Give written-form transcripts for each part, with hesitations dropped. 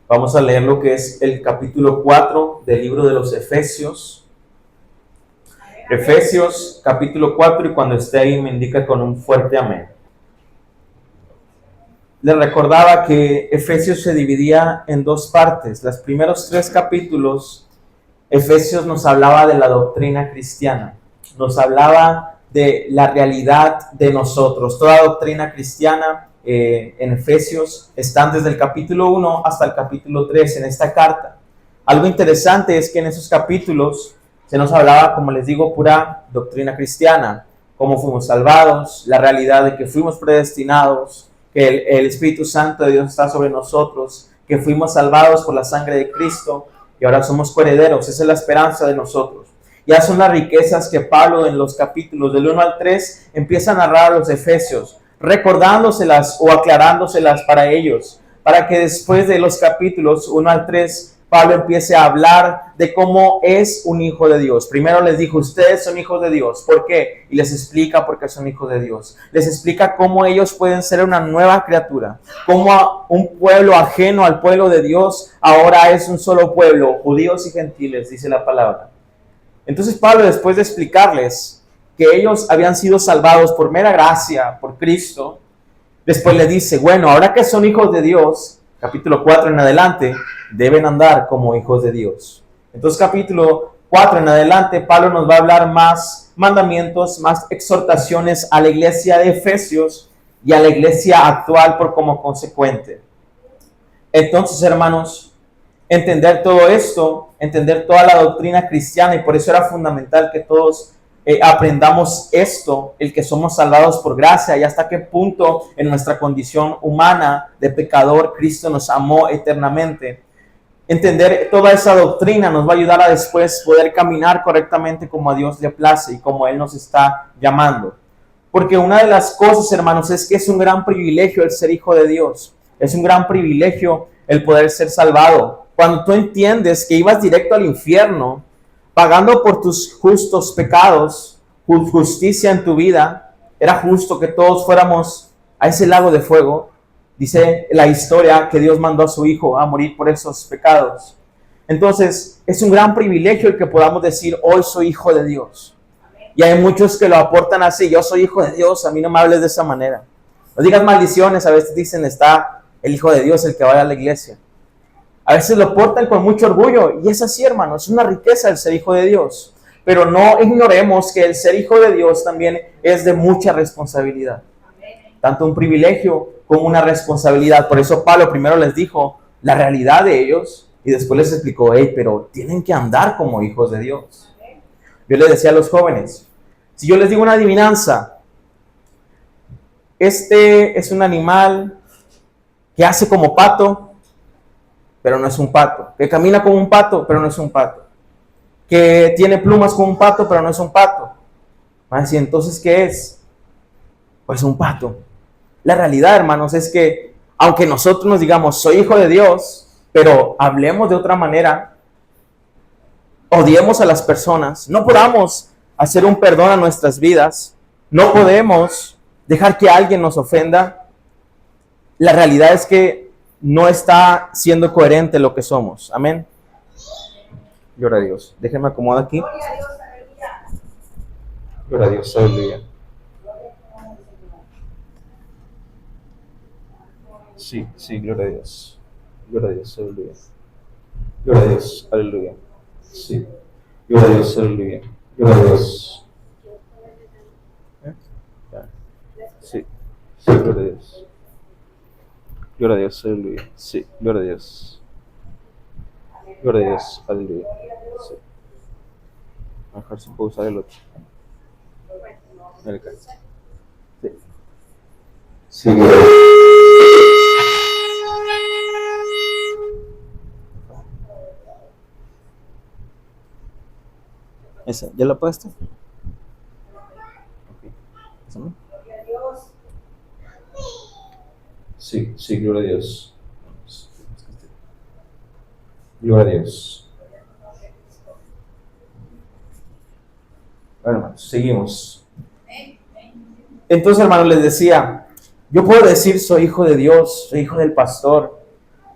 Vamos a leer lo que es el capítulo 4 del libro de los Efesios. Efesios capítulo 4, y cuando esté ahí me indica con un fuerte amén. Les recordaba que Efesios se dividía en dos partes. Los primeros 3 capítulos, Efesios nos hablaba de la doctrina cristiana, nos hablaba de la realidad de nosotros. Toda doctrina cristiana en Efesios están desde el capítulo 1 hasta el capítulo 3 en esta carta. Algo interesante es que en esos capítulos se nos hablaba, como les digo, pura doctrina cristiana, cómo fuimos salvados, la realidad de que fuimos predestinados, que el Espíritu Santo de Dios está sobre nosotros, que fuimos salvados por la sangre de Cristo y ahora somos coherederos. Esa es la esperanza de nosotros. Ya son las riquezas que Pablo en los capítulos del 1 al 3 empieza a narrar a los efesios, recordándoselas o aclarándoselas para ellos, para que después de los capítulos 1 al 3 Pablo empiece a hablar de cómo es un hijo de Dios. Primero les dijo, ustedes son hijos de Dios. ¿Por qué? Y les explica por qué son hijos de Dios. Les explica cómo ellos pueden ser una nueva criatura. Cómo un pueblo ajeno al pueblo de Dios ahora es un solo pueblo, judíos y gentiles, dice la palabra. Entonces Pablo, después de explicarles que ellos habían sido salvados por mera gracia, por Cristo, después les dice, bueno, ahora que son hijos de Dios, capítulo 4 en adelante, deben andar como hijos de Dios. Entonces, capítulo 4 en adelante, Pablo nos va a hablar más mandamientos, más exhortaciones a la iglesia de Efesios y a la iglesia actual por como consecuente. Entonces, hermanos, entender todo esto, entender toda la doctrina cristiana, y por eso era fundamental que todos aprendamos esto, el que somos salvados por gracia y hasta qué punto en nuestra condición humana de pecador Cristo nos amó eternamente. Entender toda esa doctrina nos va a ayudar a después poder caminar correctamente como a Dios le place y como Él nos está llamando. Porque una de las cosas, hermanos, es que es un gran privilegio el ser hijo de Dios. Es un gran privilegio el poder ser salvado. Cuando tú entiendes que ibas directo al infierno, pagando por tus justos pecados, justicia en tu vida, era justo que todos fuéramos a ese lago de fuego. Dice la historia que Dios mandó a su Hijo a morir por esos pecados. Entonces, es un gran privilegio el que podamos decir, hoy soy hijo de Dios. Y hay muchos que lo aportan así, yo soy hijo de Dios, a mí no me hables de esa manera. No digas maldiciones, a veces dicen, está el hijo de Dios, el que vaya a la iglesia. A veces lo portan con mucho orgullo, y es así, hermano, es una riqueza el ser hijo de Dios. Pero no ignoremos que el ser hijo de Dios también es de mucha responsabilidad. Tanto un privilegio como una responsabilidad. Por eso Pablo primero les dijo la realidad de ellos, y después les explicó, pero tienen que andar como hijos de Dios. Yo les decía a los jóvenes, si yo les digo una adivinanza, este es un animal que hace como pato, pero no es un pato, que camina como un pato, pero no es un pato, que tiene plumas como un pato, pero no es un pato. Van a decir, entonces, ¿qué es? Pues un pato. La realidad, hermanos, es que aunque nosotros nos digamos, soy hijo de Dios, pero hablemos de otra manera, odiemos a las personas, no podamos hacer un perdón a nuestras vidas, no podemos dejar que alguien nos ofenda, la realidad es que no está siendo coherente lo que somos. Amén. Gloria a Dios. Déjenme acomodar aquí. Gloria a Dios, aleluya. Sí, sí, gloria a Dios. Gloria a Dios, aleluya. Gloria a Dios, aleluya. Sí. Gloria a Dios, aleluya. Gloria a Dios. Sí, sí, gloria a Dios. Gloria a Dios, aleluya. Sí, gloria a Dios. Gloria a Dios, aleluya. Sí. A ver si puedo usar el otro. Sí. Sí, gloria a Dios. ¿Esa? ¿Ya la puesto? Okay. ¿Esa no? Sí, sí, gloria a Dios. Gloria a Dios. Bueno, hermanos, seguimos. Entonces, hermanos, les decía, yo puedo decir soy hijo de Dios, soy hijo del pastor,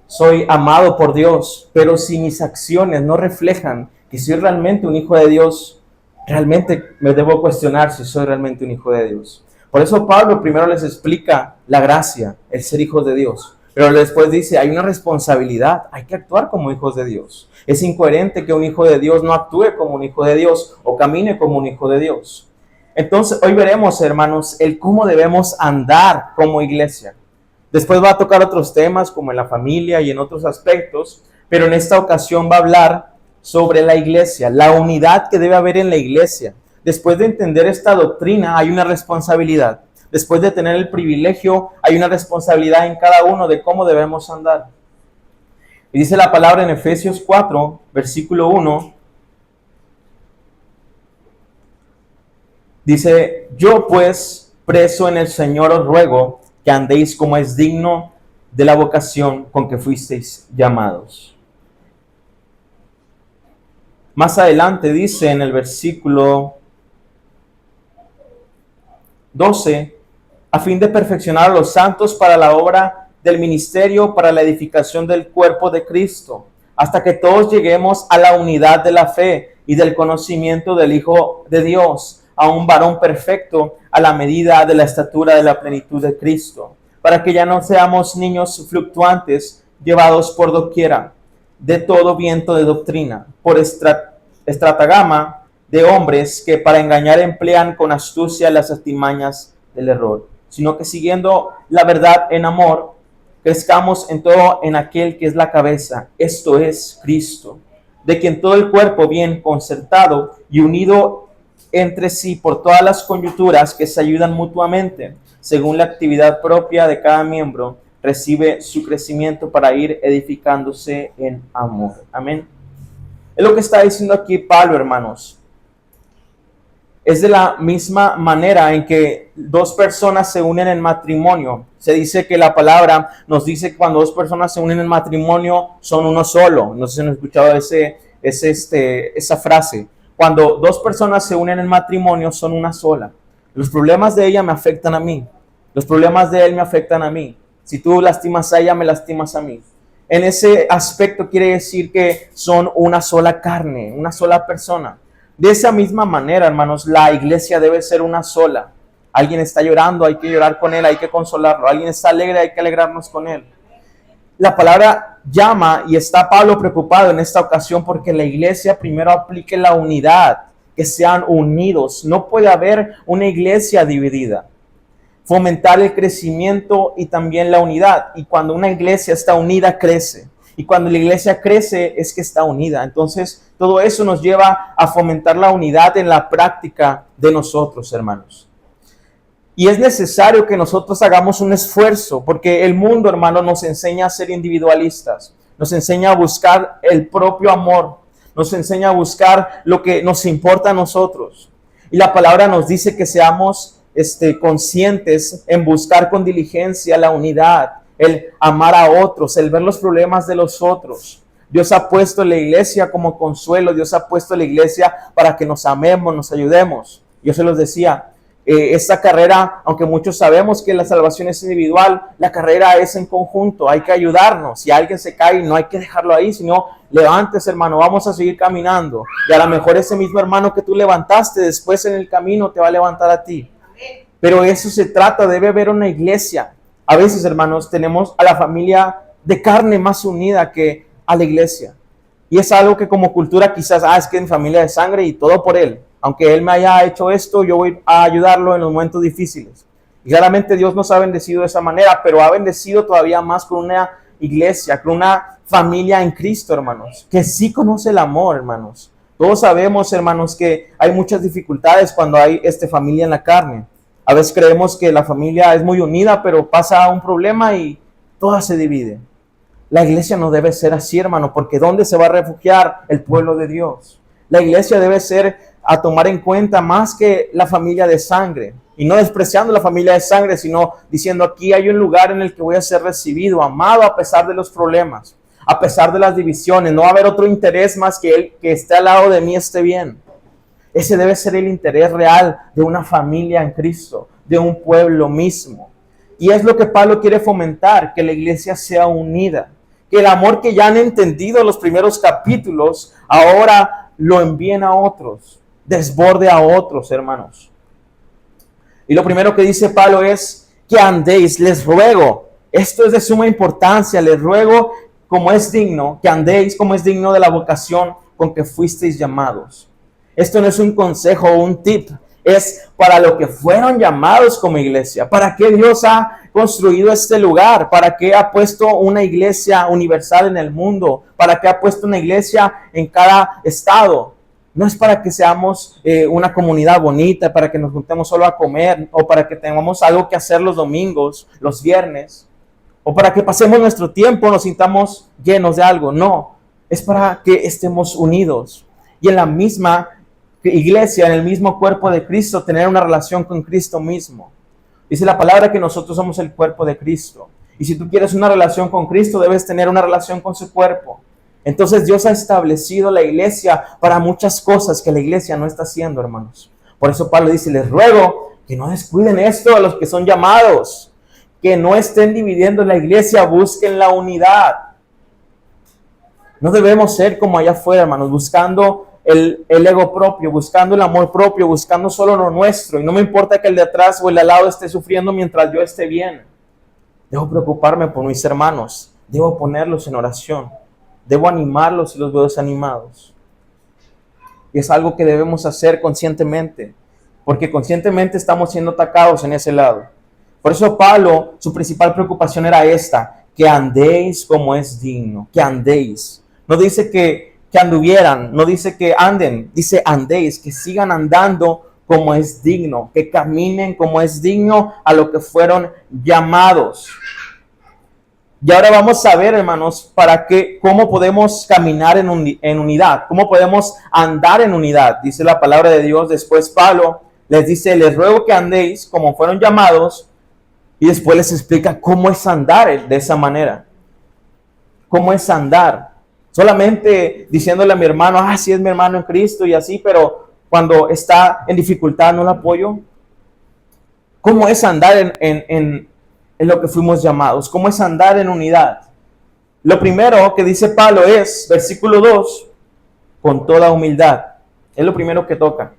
soy amado por Dios, pero si mis acciones no reflejan que soy realmente un hijo de Dios, realmente me debo cuestionar si soy realmente un hijo de Dios. Por eso Pablo primero les explica la gracia, el ser hijos de Dios. Pero después dice, hay una responsabilidad, hay que actuar como hijos de Dios. Es incoherente que un hijo de Dios no actúe como un hijo de Dios o camine como un hijo de Dios. Entonces, hoy veremos, hermanos, el cómo debemos andar como iglesia. Después va a tocar otros temas como en la familia y en otros aspectos, pero en esta ocasión va a hablar sobre la iglesia, la unidad que debe haber en la iglesia. Después de entender esta doctrina, hay una responsabilidad. Después de tener el privilegio, hay una responsabilidad en cada uno de cómo debemos andar. Y dice la palabra en Efesios 4, versículo 1, dice, yo pues, preso en el Señor, os ruego que andéis como es digno de la vocación con que fuisteis llamados. Más adelante dice en el versículo 12, a fin de perfeccionar a los santos para la obra del ministerio, para la edificación del cuerpo de Cristo, hasta que todos lleguemos a la unidad de la fe y del conocimiento del Hijo de Dios, a un varón perfecto, a la medida de la estatura de la plenitud de Cristo, para que ya no seamos niños fluctuantes, llevados por doquiera, de todo viento de doctrina, por estratagema de hombres que para engañar emplean con astucia las artimañas del error, sino que siguiendo la verdad en amor, crezcamos en todo en aquel que es la cabeza, esto es Cristo, de quien todo el cuerpo bien concertado y unido entre sí por todas las coyunturas que se ayudan mutuamente, según la actividad propia de cada miembro, recibe su crecimiento para ir edificándose en amor. Amén. Es lo que está diciendo aquí Pablo, hermanos. Es de la misma manera en que dos personas se unen en matrimonio. Se dice que la palabra nos dice que cuando dos personas se unen en matrimonio son uno solo. No sé si han escuchado esa frase. Cuando dos personas se unen en matrimonio son una sola. Los problemas de ella me afectan a mí. Los problemas de él me afectan a mí. Si tú lastimas a ella, me lastimas a mí. En ese aspecto quiere decir que son una sola carne, una sola persona. De esa misma manera, hermanos, la iglesia debe ser una sola. Alguien está llorando, hay que llorar con él, hay que consolarlo. Alguien está alegre, hay que alegrarnos con él. La palabra llama y está Pablo preocupado en esta ocasión porque la iglesia primero aplique la unidad, que sean unidos. No puede haber una iglesia dividida. Fomentar el crecimiento y también la unidad. Y cuando una iglesia está unida, crece. Y cuando la iglesia crece, es que está unida. Entonces, todo eso nos lleva a fomentar la unidad en la práctica de nosotros, hermanos. Y es necesario que nosotros hagamos un esfuerzo, porque el mundo, hermano, nos enseña a ser individualistas. Nos enseña a buscar el propio amor. Nos enseña a buscar lo que nos importa a nosotros. Y la palabra nos dice que seamos conscientes en buscar con diligencia la unidad, el amar a otros, el ver los problemas de los otros. Dios ha puesto la iglesia como consuelo, Dios ha puesto la iglesia para que nos amemos, nos ayudemos. Yo se los decía, esta carrera, aunque muchos sabemos que la salvación es individual, la carrera es en conjunto, hay que ayudarnos. Si alguien se cae, no hay que dejarlo ahí, sino levántese, hermano, vamos a seguir caminando. Y a lo mejor ese mismo hermano que tú levantaste, después en el camino te va a levantar a ti. Pero eso se trata, debe haber una iglesia. A veces, hermanos, tenemos a la familia de carne más unida que a la iglesia. Y es algo que como cultura quizás, es que en familia de sangre y todo por él. Aunque él me haya hecho esto, yo voy a ayudarlo en los momentos difíciles. Y claramente Dios nos ha bendecido de esa manera, pero ha bendecido todavía más con una iglesia, con una familia en Cristo, hermanos, que sí conoce el amor, hermanos. Todos sabemos, hermanos, que hay muchas dificultades cuando hay familia en la carne. A veces creemos que la familia es muy unida, pero pasa un problema y toda se divide. La iglesia no debe ser así, hermano, porque ¿dónde se va a refugiar el pueblo de Dios? La iglesia debe ser a tomar en cuenta más que la familia de sangre. Y no despreciando la familia de sangre, sino diciendo aquí hay un lugar en el que voy a ser recibido, amado a pesar de los problemas, a pesar de las divisiones. No va a haber otro interés más que el que esté al lado de mí esté bien. Ese debe ser el interés real de una familia en Cristo, de un pueblo mismo. Y es lo que Pablo quiere fomentar, que la iglesia sea unida, que el amor que ya han entendido en los primeros capítulos, ahora lo envíen a otros, desborde a otros, hermanos. Y lo primero que dice Pablo es que andéis, les ruego, esto es de suma importancia, les ruego como es digno, que andéis como es digno de la vocación con que fuisteis llamados. Esto no es un consejo o un tip, es para lo que fueron llamados como iglesia. ¿Para qué Dios ha construido este lugar? ¿Para qué ha puesto una iglesia universal en el mundo? ¿Para qué ha puesto una iglesia en cada estado? No es para que seamos una comunidad bonita, para que nos juntemos solo a comer, o para que tengamos algo que hacer los domingos, los viernes, o para que pasemos nuestro tiempo, nos sintamos llenos de algo. No, es para que estemos unidos y en la misma iglesia, en el mismo cuerpo de Cristo, tener una relación con Cristo mismo. Dice la palabra que nosotros somos el cuerpo de Cristo. Y si tú quieres una relación con Cristo, debes tener una relación con su cuerpo. Entonces Dios ha establecido la iglesia para muchas cosas que la iglesia no está haciendo, hermanos. Por eso Pablo dice, les ruego que no descuiden esto a los que son llamados, que no estén dividiendo la iglesia, busquen la unidad. No debemos ser como allá afuera, hermanos, buscando el ego propio, buscando el amor propio, buscando solo lo nuestro. Y no me importa que el de atrás o el de al lado esté sufriendo mientras yo esté bien. Debo preocuparme por mis hermanos, debo ponerlos en oración. Debo animarlos si los veo desanimados. Y es algo que debemos hacer conscientemente, porque conscientemente estamos siendo atacados en ese lado. Por eso Pablo, su principal preocupación era esta, que andéis como es digno, que andéis. No dice que anduvieran, no dice que anden, dice andéis, que sigan andando como es digno, que caminen como es digno a lo que fueron llamados. Y ahora vamos a ver, hermanos, cómo podemos caminar en unidad, cómo podemos andar en unidad. Dice la palabra de Dios. Después Pablo les dice, les ruego que andéis como fueron llamados, y después les explica cómo es andar de esa manera. ¿Cómo es andar? Solamente diciéndole a mi hermano, sí es mi hermano en Cristo y así, pero cuando está en dificultad no lo apoyo. ¿Cómo es andar en lo que fuimos llamados? ¿Cómo es andar en unidad? Lo primero que dice Pablo es, versículo 2, con toda humildad. Es lo primero que toca.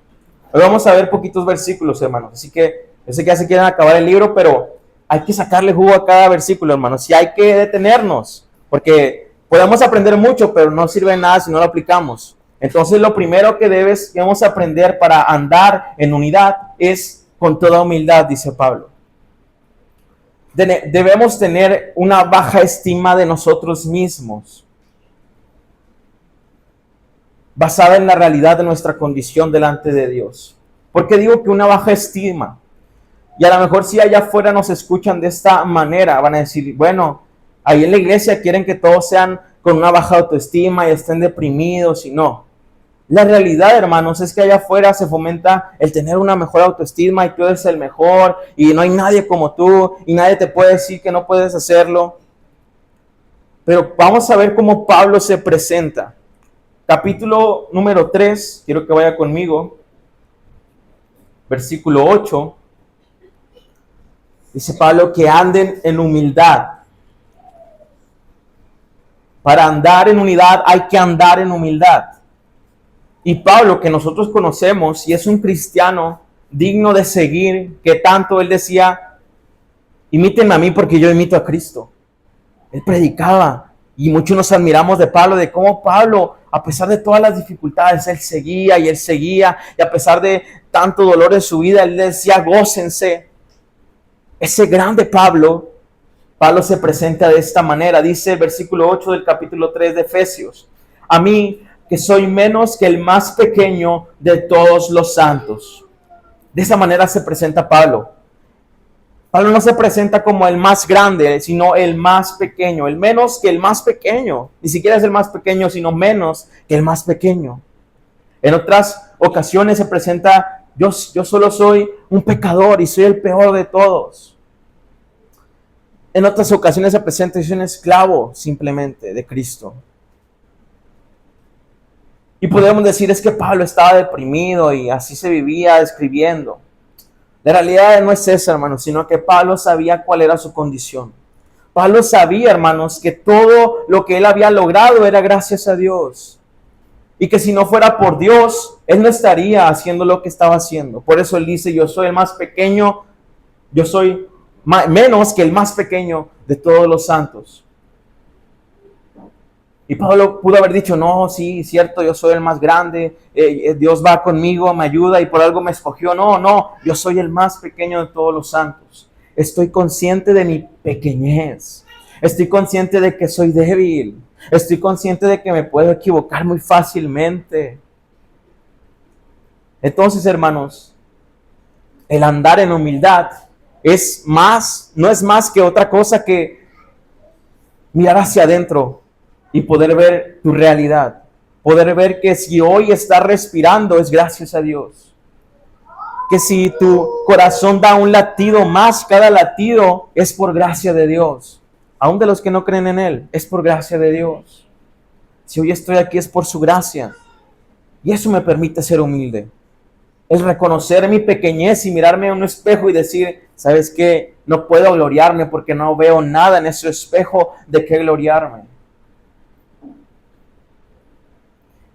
Hoy vamos a ver poquitos versículos, hermanos. Así que yo sé que ya se quieren acabar el libro, pero hay que sacarle jugo a cada versículo, hermanos. Y hay que detenernos, porque podemos aprender mucho, pero no sirve de nada si no lo aplicamos. Entonces, lo primero que debemos aprender para andar en unidad es con toda humildad, dice Pablo. Debemos tener una baja estima de nosotros mismos, basada en la realidad de nuestra condición delante de Dios. ¿Por qué digo que una baja estima? Y a lo mejor si allá afuera nos escuchan de esta manera, van a decir, bueno, ahí en la iglesia quieren que todos sean con una baja autoestima y estén deprimidos, y no. La realidad, hermanos, es que allá afuera se fomenta el tener una mejor autoestima y tú eres el mejor y no hay nadie como tú y nadie te puede decir que no puedes hacerlo. Pero vamos a ver cómo Pablo se presenta. Capítulo número 3, quiero que vaya conmigo, versículo 8. Dice Pablo que anden en humildad. Para andar en unidad hay que andar en humildad. Y Pablo, que nosotros conocemos y es un cristiano digno de seguir, que tanto él decía, imítenme a mí porque yo imito a Cristo. Él predicaba y muchos nos admiramos de Pablo, de cómo Pablo, a pesar de todas las dificultades, él seguía y a pesar de tanto dolor en su vida, él decía, gócense. Ese grande Pablo se presenta de esta manera. Dice el versículo 8 del capítulo 3 de Efesios, a mí, que soy menos que el más pequeño de todos los santos. De esa manera se presenta Pablo. Pablo no se presenta como el más grande, sino el más pequeño, el menos que el más pequeño. Ni siquiera es el más pequeño, sino menos que el más pequeño. En otras ocasiones se presenta, yo solo soy un pecador y soy el peor de todos. En otras ocasiones se presenta, yo soy un esclavo simplemente de Cristo. Y podemos decir, es que Pablo estaba deprimido y así se vivía escribiendo. La realidad no es esa, hermanos, sino que Pablo sabía cuál era su condición. Pablo sabía, hermanos, que todo lo que él había logrado era gracias a Dios. Y que si no fuera por Dios, él no estaría haciendo lo que estaba haciendo. Por eso él dice, yo soy el más pequeño, yo soy menos que el más pequeño de todos los santos. Y Pablo pudo haber dicho, no, sí, cierto, yo soy el más grande, Dios va conmigo, me ayuda y por algo me escogió. No, yo soy el más pequeño de todos los santos. Estoy consciente de mi pequeñez. Estoy consciente de que soy débil. Estoy consciente de que me puedo equivocar muy fácilmente. Entonces, hermanos, el andar en humildad no es más que otra cosa que mirar hacia adentro y poder ver tu realidad. Poder ver que si hoy estás respirando es gracias a Dios. Que si tu corazón da un latido más, cada latido es por gracia de Dios. Aún de los que no creen en Él, es por gracia de Dios. Si hoy estoy aquí es por su gracia. Y eso me permite ser humilde. El reconocer mi pequeñez y mirarme a un espejo y decir, ¿sabes qué? No puedo gloriarme porque no veo nada en ese espejo de qué gloriarme.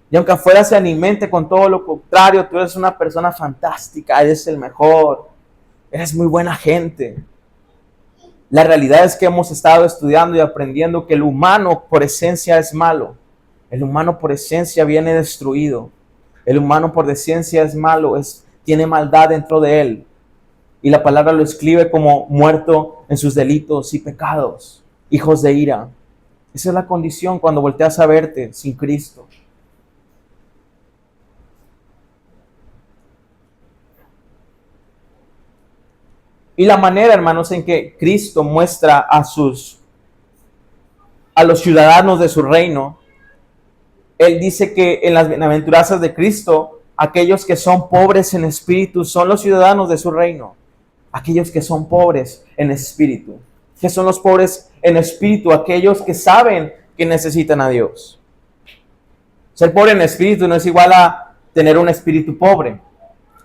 Y aunque afuera se alimente con todo lo contrario, tú eres una persona fantástica, eres el mejor, eres muy buena gente. La realidad es que hemos estado estudiando y aprendiendo que el humano por esencia es malo. El humano por esencia viene destruido. El humano por esencia es malo, tiene maldad dentro de él. Y la palabra lo escribe como muerto en sus delitos y pecados, hijos de ira. Esa es la condición cuando volteas a verte sin Cristo. Y la manera, hermanos, en que Cristo muestra a los ciudadanos de su reino, Él dice que en las bienaventuranzas de Cristo, aquellos que son pobres en espíritu son los ciudadanos de su reino. Aquellos que son pobres en espíritu. ¿Qué son los pobres en espíritu? Aquellos que saben que necesitan a Dios. Ser pobre en espíritu no es igual a tener un espíritu pobre.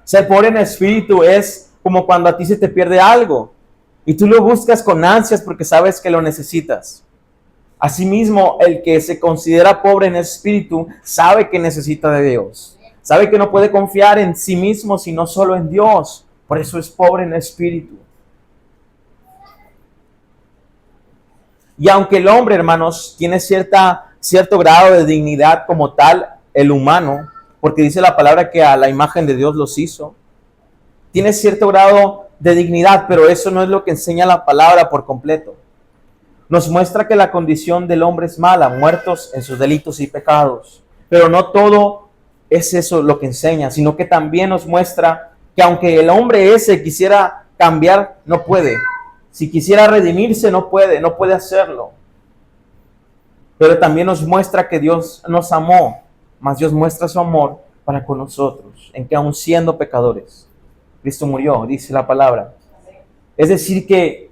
Ser pobre en espíritu es como cuando a ti se te pierde algo y tú lo buscas con ansias porque sabes que lo necesitas. Asimismo, el que se considera pobre en espíritu sabe que necesita de Dios. Sabe que no puede confiar en sí mismo sino solo en Dios. Por eso es pobre en espíritu. Y aunque el hombre, hermanos, tiene cierto grado de dignidad como tal, el humano, porque dice la palabra que a la imagen de Dios los hizo, tiene cierto grado de dignidad, pero eso no es lo que enseña la palabra por completo. Nos muestra que la condición del hombre es mala, muertos en sus delitos y pecados. Pero no todo es eso lo que enseña, sino que también nos muestra que aunque el hombre ese quisiera cambiar, no puede. Si quisiera redimirse, no puede hacerlo. Pero también nos muestra que Dios nos amó, mas Dios muestra su amor para con nosotros, en que aun siendo pecadores, Cristo murió, dice la palabra. Es decir que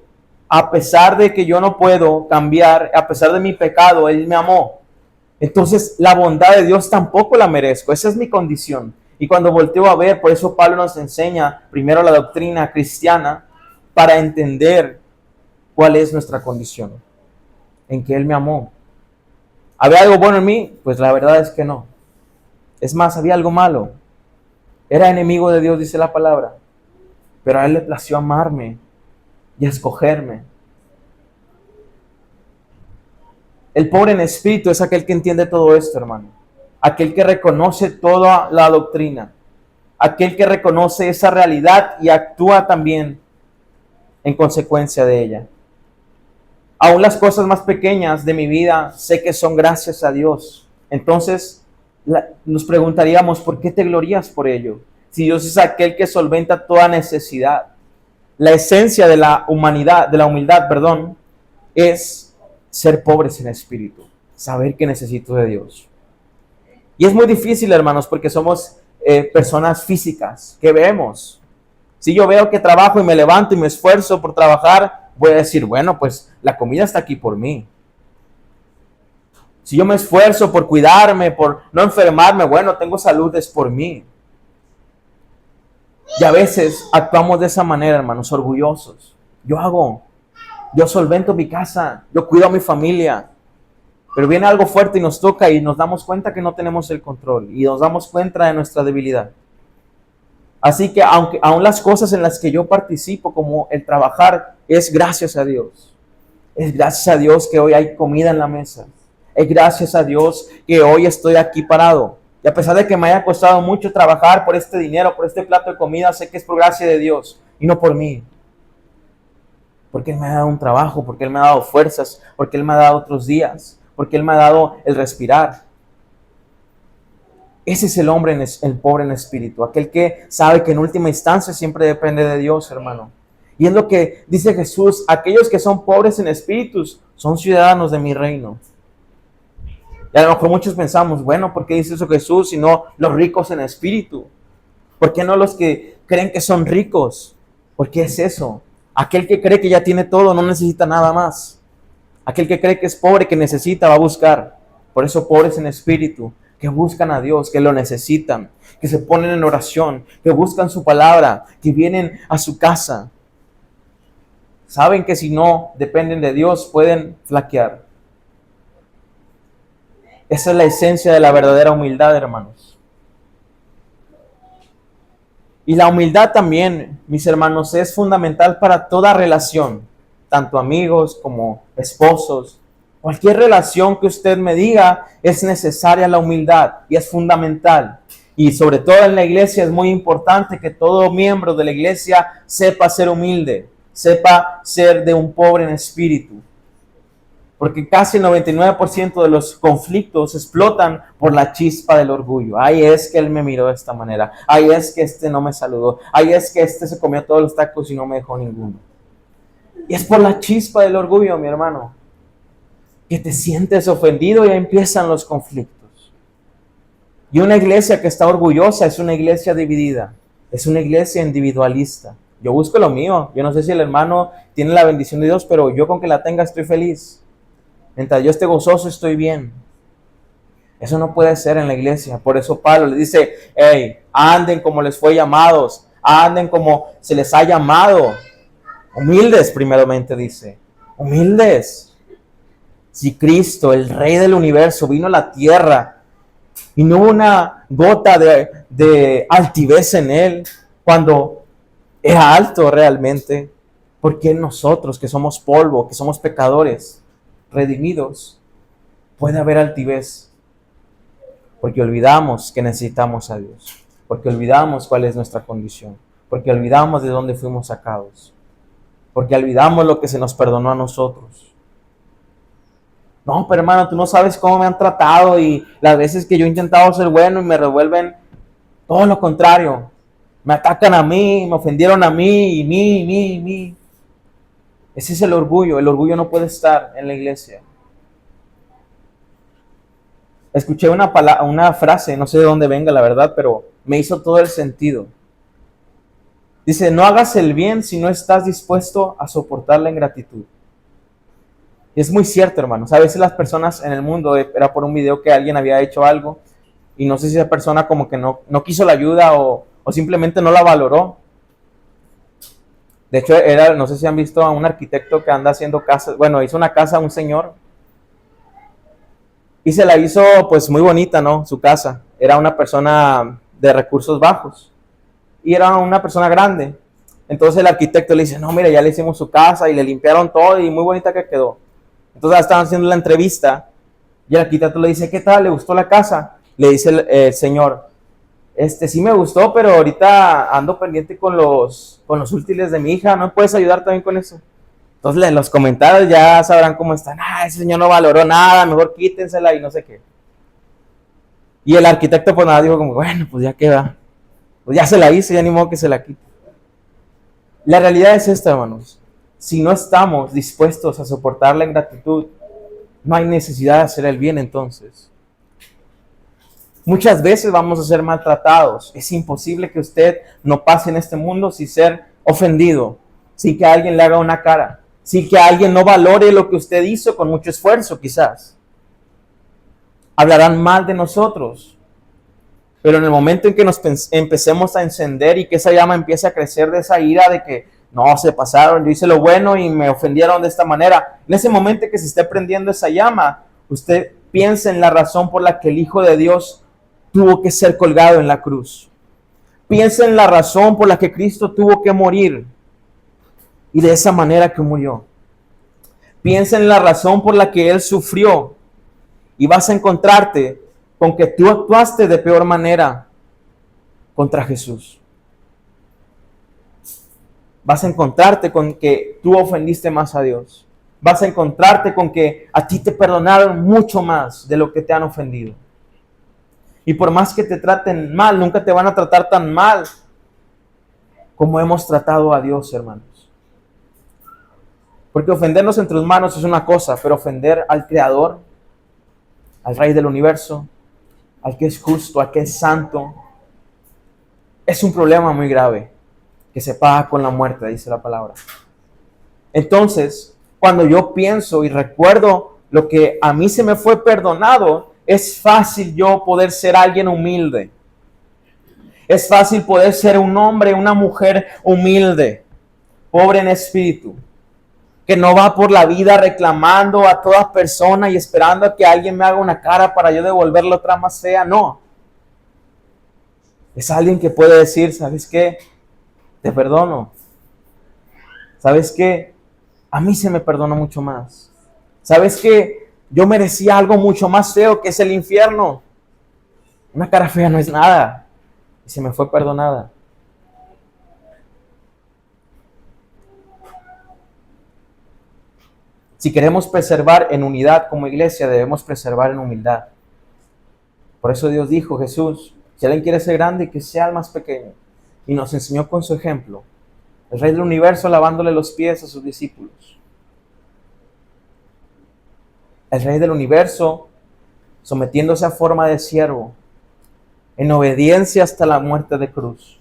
a pesar de que yo no puedo cambiar, a pesar de mi pecado, Él me amó. Entonces la bondad de Dios tampoco la merezco. Esa es mi condición. Y cuando volteo a ver, por eso Pablo nos enseña primero la doctrina cristiana para entender cuál es nuestra condición. En que Él me amó. ¿Había algo bueno en mí? Pues la verdad es que no. Es más, había algo malo. Era enemigo de Dios, dice la palabra. Pero a Él le plació amarme y escogerme. El pobre en espíritu es aquel que entiende todo esto, hermano. Aquel que reconoce toda la doctrina. Aquel que reconoce esa realidad y actúa también en consecuencia de ella. Aún las cosas más pequeñas de mi vida sé que son gracias a Dios. Entonces nos preguntaríamos, ¿por qué te glorías por ello? Si Dios es aquel que solventa toda necesidad. La esencia de la humildad, es ser pobres en espíritu, saber que necesito de Dios. Y es muy difícil, hermanos, porque somos personas físicas, que vemos. Si yo veo que trabajo y me levanto y me esfuerzo por trabajar, voy a decir, bueno, pues la comida está aquí por mí. Si yo me esfuerzo por cuidarme, por no enfermarme, bueno, tengo salud, es por mí. Y a veces actuamos de esa manera, hermanos, orgullosos. Yo hago. yo solvento mi casa, yo cuido a mi familia. Pero viene algo fuerte y nos toca y nos damos cuenta que no tenemos el control y nos damos cuenta de nuestra debilidad. Así que aún las cosas en las que yo participo, como el trabajar, es gracias a Dios. Es gracias a Dios que hoy hay comida en la mesa. Es gracias a Dios que hoy estoy aquí parado. Y a pesar de que me haya costado mucho trabajar por este dinero, por este plato de comida, sé que es por gracia de Dios y no por mí. Porque Él me ha dado un trabajo, porque Él me ha dado fuerzas, porque Él me ha dado otros días, porque Él me ha dado el respirar. Ese es el hombre, el pobre en espíritu, aquel que sabe que en última instancia siempre depende de Dios, hermano. Y es lo que dice Jesús, aquellos que son pobres en espíritus son ciudadanos de mi reino. Y a lo mejor muchos pensamos, bueno, ¿por qué dice eso Jesús y no los ricos en espíritu? ¿Por qué no los que creen que son ricos? ¿Por qué es eso? Aquel que cree que ya tiene todo no necesita nada más. Aquel que cree que es pobre, que necesita, va a buscar. Por eso pobres en espíritu, que buscan a Dios, que lo necesitan, que se ponen en oración, que buscan su palabra, que vienen a su casa. Saben que si no dependen de Dios pueden flaquear. Esa es la esencia de la verdadera humildad, hermanos. Y la humildad también, mis hermanos, es fundamental para toda relación, tanto amigos como esposos. Cualquier relación que usted me diga, es necesaria la humildad y es fundamental. Y sobre todo en la iglesia es muy importante que todo miembro de la iglesia sepa ser humilde, sepa ser de un pobre en espíritu. Porque casi el 99% de los conflictos explotan por la chispa del orgullo. Ay, es que él me miró de esta manera. Ay, es que este no me saludó. Ay, es que este se comió todos los tacos y no me dejó ninguno. Y es por la chispa del orgullo, mi hermano, que te sientes ofendido y ahí empiezan los conflictos. Y una iglesia que está orgullosa es una iglesia dividida. Es una iglesia individualista. Yo busco lo mío. Yo no sé si el hermano tiene la bendición de Dios, pero yo con que la tenga estoy feliz. Mientras yo esté gozoso, estoy bien. Eso no puede ser en la iglesia. Por eso Pablo le dice, hey, anden como les fue llamados. Anden como se les ha llamado. Humildes, primeramente dice. Humildes. Si Cristo, el Rey del universo, vino a la tierra y no hubo una gota de altivez en Él cuando era alto realmente, ¿por qué nosotros que somos polvo, que somos pecadores, redimidos, puede haber altivez? Porque olvidamos que necesitamos a Dios, porque olvidamos cuál es nuestra condición, porque olvidamos de dónde fuimos sacados, porque olvidamos lo que se nos perdonó a nosotros. No, pero hermano, tú no sabes cómo me han tratado y las veces que yo he intentado ser bueno y me revuelven todo lo contrario. Me atacan a mí, me ofendieron a mí, y mí. Ese es el orgullo. El orgullo no puede estar en la iglesia. Escuché una frase, no sé de dónde venga la verdad, pero me hizo todo el sentido. Dice, no hagas el bien si no estás dispuesto a soportar la ingratitud. Y es muy cierto, hermanos. A veces las personas en el mundo, era por un video que alguien había hecho algo, y no sé si esa persona como que no quiso la ayuda o simplemente no la valoró. De hecho, no sé si han visto a un arquitecto que anda haciendo casas. Bueno, hizo una casa a un señor y se la hizo pues muy bonita, ¿no? Su casa. Era una persona de recursos bajos y era una persona grande. Entonces el arquitecto le dice, no, mira, ya le hicimos su casa y le limpiaron todo y muy bonita que quedó. Entonces estaban haciendo la entrevista y el arquitecto le dice, ¿qué tal? ¿Le gustó la casa? Le dice el señor, sí me gustó, pero ahorita ando pendiente con los útiles de mi hija, ¿no puedes ayudar también con eso? Entonces los comentarios ya sabrán cómo están, ese señor no valoró nada, mejor quítensela y no sé qué. Y el arquitecto pues nada, dijo como, bueno, pues ya queda, pues ya se la hice, ya ni modo que se la quite. La realidad es esta, hermanos, si no estamos dispuestos a soportar la ingratitud, no hay necesidad de hacer el bien entonces. Muchas veces vamos a ser maltratados. Es imposible que usted no pase en este mundo sin ser ofendido, sin que alguien le haga una cara, sin que alguien no valore lo que usted hizo con mucho esfuerzo quizás. Hablarán mal de nosotros, pero en el momento en que nos empecemos a encender y que esa llama empiece a crecer de esa ira de que No, se pasaron, yo hice lo bueno y me ofendieron de esta manera. En ese momento que se esté prendiendo esa llama, usted piensa en la razón por la que el Hijo de Dios tuvo que ser colgado en la cruz. Piensa en la razón por la que Cristo tuvo que morir y de esa manera que murió. Piensa en la razón por la que Él sufrió y vas a encontrarte con que tú actuaste de peor manera contra Jesús. Vas a encontrarte con que tú ofendiste más a Dios. Vas a encontrarte con que a ti te perdonaron mucho más de lo que te han ofendido. Y por más que te traten mal, nunca te van a tratar tan mal como hemos tratado a Dios, hermanos. Porque ofendernos entre humanos es una cosa, pero ofender al Creador, al Rey del Universo, al que es justo, al que es santo, es un problema muy grave que se paga con la muerte, dice la palabra. Entonces, cuando yo pienso y recuerdo lo que a mí se me fue perdonado, es fácil yo poder ser alguien humilde. Es fácil poder ser un hombre, una mujer humilde, pobre en espíritu, que no va por la vida reclamando a toda persona y esperando a que alguien me haga una cara para yo devolverle otra más fea. No. Es alguien que puede decir, ¿sabes qué? Te perdono. ¿Sabes qué? A mí se me perdonó mucho más. ¿Sabes qué? Yo merecía algo mucho más feo que es el infierno. Una cara fea no es nada. Y se me fue perdonada. Si queremos preservar en unidad como iglesia, debemos preservar en humildad. Por eso Dios dijo, Jesús, si alguien quiere ser grande, que sea el más pequeño. Y nos enseñó con su ejemplo. El Rey del Universo lavándole los pies a sus discípulos. El Rey del Universo sometiéndose a forma de siervo, en obediencia hasta la muerte de cruz.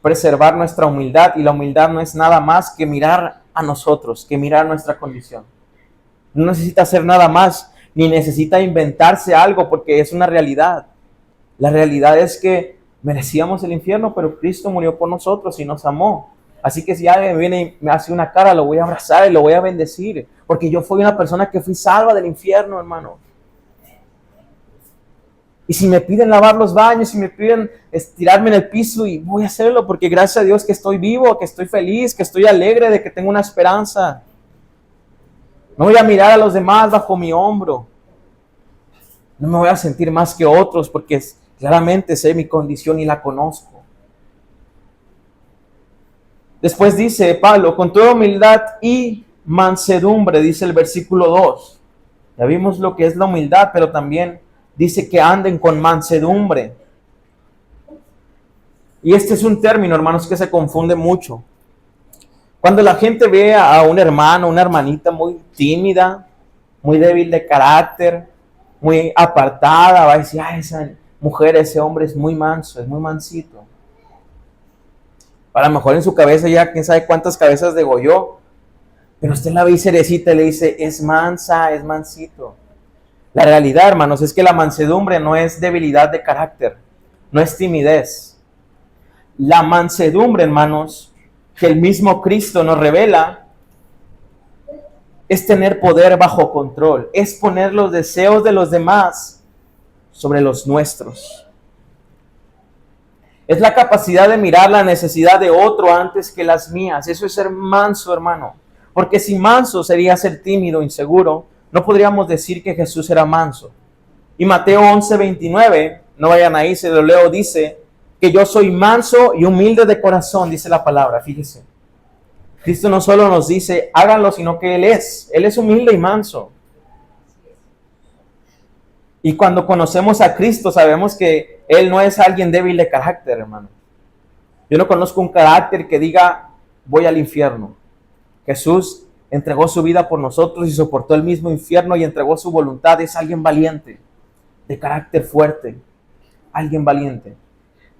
Preservar nuestra humildad, y la humildad no es nada más que mirar a nosotros, que mirar nuestra condición. No necesita hacer nada más, ni necesita inventarse algo, porque es una realidad. La realidad es que merecíamos el infierno, pero Cristo murió por nosotros y nos amó. Así que si alguien viene y me hace una cara, lo voy a abrazar y lo voy a bendecir, porque yo fui una persona que fui salva del infierno, hermano. Y si me piden lavar los baños, si me piden estirarme en el piso, y voy a hacerlo, porque gracias a Dios que estoy vivo, que estoy feliz, que estoy alegre, de que tengo una esperanza. No voy a mirar a los demás bajo mi hombro. No me voy a sentir más que otros, porque claramente sé mi condición y la conozco. Después dice Pablo, con toda humildad y mansedumbre, dice el versículo 2. Ya vimos lo que es la humildad, pero también dice que anden con mansedumbre. Y este es un término, hermanos, que se confunde mucho. Cuando la gente ve a un hermano, una hermanita muy tímida, muy débil de carácter, muy apartada, va a decir, esa mujer, ese hombre es muy manso, es muy mansito. A lo mejor en su cabeza ya quién sabe cuántas cabezas degolló, pero usted la ve y cerecita y le dice, es mansa, es mansito. La realidad, hermanos, es que la mansedumbre no es debilidad de carácter, no es timidez. La mansedumbre, hermanos, que el mismo Cristo nos revela, es tener poder bajo control, es poner los deseos de los demás sobre los nuestros. Es la capacidad de mirar la necesidad de otro antes que las mías. Eso es ser manso, hermano. Porque si manso sería ser tímido, inseguro, no podríamos decir que Jesús era manso. Y Mateo 11:29, no vayan ahí, se lo leo, dice que yo soy manso y humilde de corazón, dice la palabra, fíjese. Cristo no solo nos dice, háganlo, sino que Él es humilde y manso. Y cuando conocemos a Cristo, sabemos que Él no es alguien débil de carácter, hermano. Yo no conozco un carácter que diga, voy al infierno. Jesús entregó su vida por nosotros y soportó el mismo infierno y entregó su voluntad. Es alguien valiente, de carácter fuerte, alguien valiente.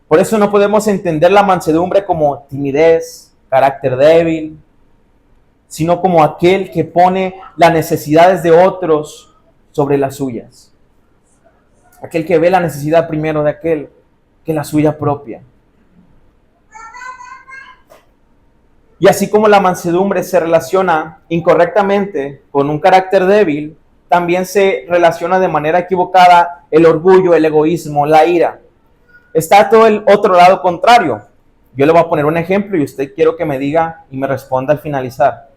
Por eso no podemos entender la mansedumbre como timidez, carácter débil, sino como aquel que pone las necesidades de otros sobre las suyas. Aquel que ve la necesidad primero de aquel. que la suya propia. Y así como la mansedumbre se relaciona incorrectamente con un carácter débil, también se relaciona de manera equivocada el orgullo, el egoísmo, la ira. Está todo el otro lado contrario. Yo le voy a poner un ejemplo y usted quiero que me diga y me responda al finalizar.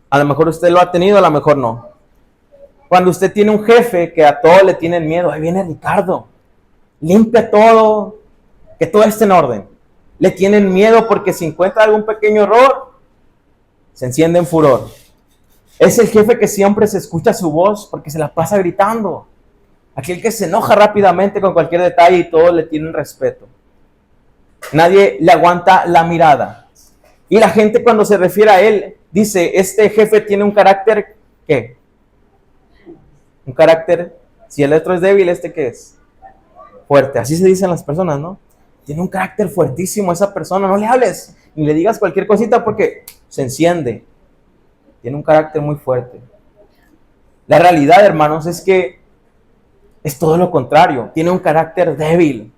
A lo mejor usted lo ha tenido, a lo mejor no. Cuando usted tiene un jefe que a todo le tienen miedo, ahí viene Ricardo, limpia todo, que todo esté en orden. Le tienen miedo porque si encuentra algún pequeño error, se enciende en furor. Es el jefe que siempre se escucha su voz porque se la pasa gritando. Aquel que se enoja rápidamente con cualquier detalle y todos le tienen respeto. Nadie le aguanta la mirada. Y la gente cuando se refiere a él, dice, este jefe tiene un carácter, ¿qué? Un carácter, si el otro es débil, ¿este qué es? Fuerte. Así se dicen las personas, ¿no? Tiene un carácter fuertísimo esa persona, no le hables, ni le digas cualquier cosita porque se enciende. Tiene un carácter muy fuerte. La realidad, hermanos, es que es todo lo contrario. Tiene un carácter débil.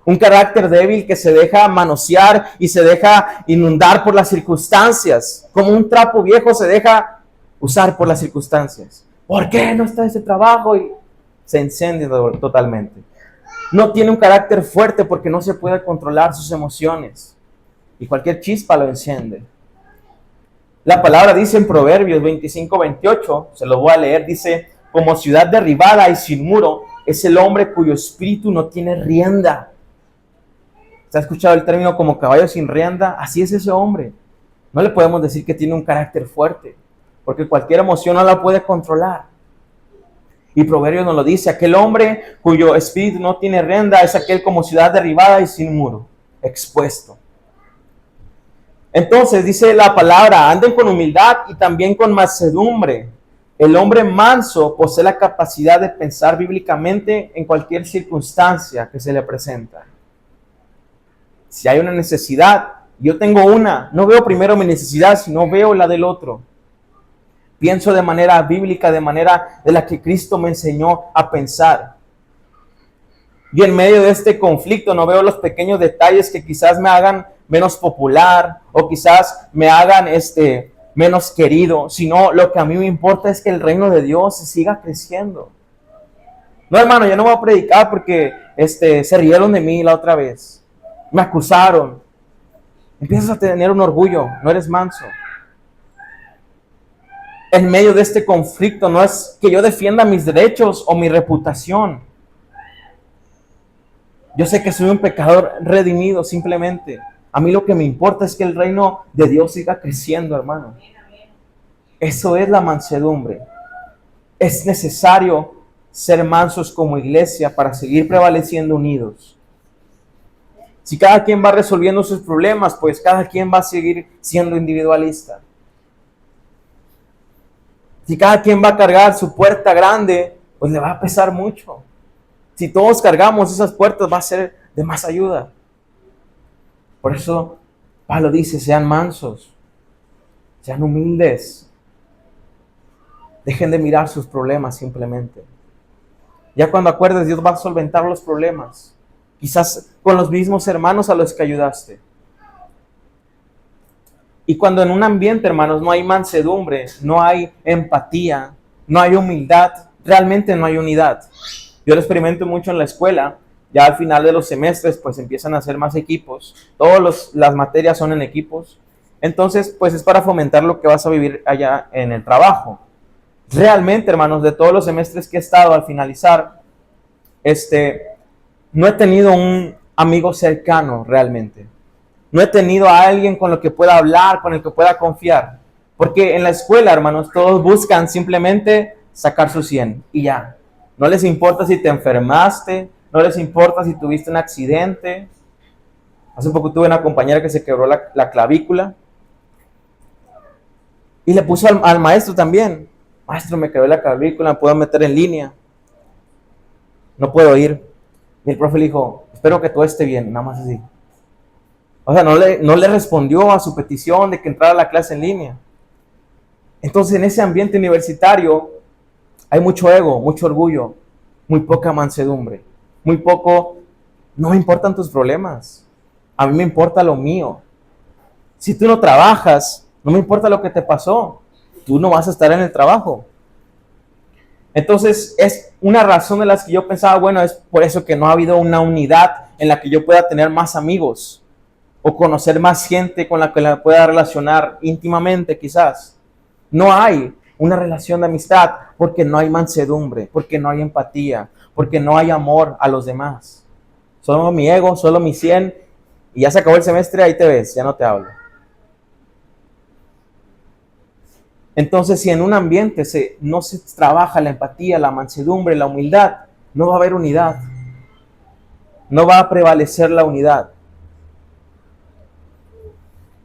Un carácter débil que se deja manosear y se deja inundar por las circunstancias. Como un trapo viejo se deja usar por las circunstancias. ¿Por qué no está ese trabajo? Y se enciende totalmente. No tiene un carácter fuerte porque no se puede controlar sus emociones. Y cualquier chispa lo enciende. La palabra dice en Proverbios 25-28, se lo voy a leer, dice, como ciudad derribada y sin muro, es el hombre cuyo espíritu no tiene rienda. ¿Se ha escuchado el término como caballo sin rienda? Así es ese hombre. No le podemos decir que tiene un carácter fuerte, porque cualquier emoción no la puede controlar. Y Proverbios nos lo dice, aquel hombre cuyo espíritu no tiene rienda es aquel como ciudad derribada y sin muro, expuesto. Entonces dice la palabra, anden con humildad y también con mansedumbre. El hombre manso posee la capacidad de pensar bíblicamente en cualquier circunstancia que se le presenta. Si hay una necesidad, yo tengo una, no veo primero mi necesidad, sino veo la del otro. Pienso de manera bíblica, de manera de la que Cristo me enseñó a pensar. Y en medio de este conflicto no veo los pequeños detalles que quizás me hagan menos popular o quizás me hagan menos querido, sino lo que a mí me importa es que el reino de Dios siga creciendo. No, hermano, yo no voy a predicar porque se rieron de mí la otra vez. Me acusaron. Empiezas a tener un orgullo, no eres manso. En medio de este conflicto no es que yo defienda mis derechos o mi reputación. Yo sé que soy un pecador redimido simplemente. A mí lo que me importa es que el reino de Dios siga creciendo, hermano. Eso es la mansedumbre. Es necesario ser mansos como iglesia para seguir prevaleciendo unidos. Si cada quien va resolviendo sus problemas, pues cada quien va a seguir siendo individualista. Si cada quien va a cargar su puerta grande, pues le va a pesar mucho. Si todos cargamos esas puertas, va a ser de más ayuda. Por eso Pablo dice, sean mansos, sean humildes. Dejen de mirar sus problemas simplemente. Ya cuando acuerdes, Dios va a solventar los problemas. Quizás con los mismos hermanos a los que ayudaste. Y cuando en un ambiente, hermanos, no hay mansedumbre, no hay empatía, no hay humildad, realmente no hay unidad. Yo lo experimento mucho en la escuela. Ya al final de los semestres, pues empiezan a hacer más equipos. Todas las materias son en equipos. Entonces, pues es para fomentar lo que vas a vivir allá en el trabajo. Realmente, hermanos, de todos los semestres que he estado al finalizar, no he tenido un amigo cercano realmente. No he tenido a alguien con el que pueda hablar, con el que pueda confiar. Porque en la escuela, hermanos, todos buscan simplemente sacar su 100 y ya. No les importa si te enfermaste, no les importa si tuviste un accidente. Hace poco tuve una compañera que se quebró la clavícula. Y le puso al maestro también. Maestro, me quebró la clavícula, me puedo meter en línea. No puedo ir. Y el profe le dijo, espero que todo esté bien, nada más así. O sea, no le respondió a su petición de que entrara a la clase en línea. Entonces, en ese ambiente universitario hay mucho ego, mucho orgullo, muy poca mansedumbre. muy poco, no me importan tus problemas, a mí me importa lo mío. Si tú no trabajas, no me importa lo que te pasó, tú no vas a estar en el trabajo. Entonces es una razón de las que yo pensaba, bueno, es por eso que no ha habido una unidad en la que yo pueda tener más amigos o conocer más gente con la que la pueda relacionar íntimamente quizás. No hay una relación de amistad porque no hay mansedumbre, porque no hay empatía, porque no hay amor a los demás. Solo mi ego, solo mi 100 y ya se acabó el semestre, ahí te ves, ya no te hablo. Entonces, si en un ambiente no se trabaja la empatía, la mansedumbre, la humildad, no va a haber unidad. No va a prevalecer la unidad.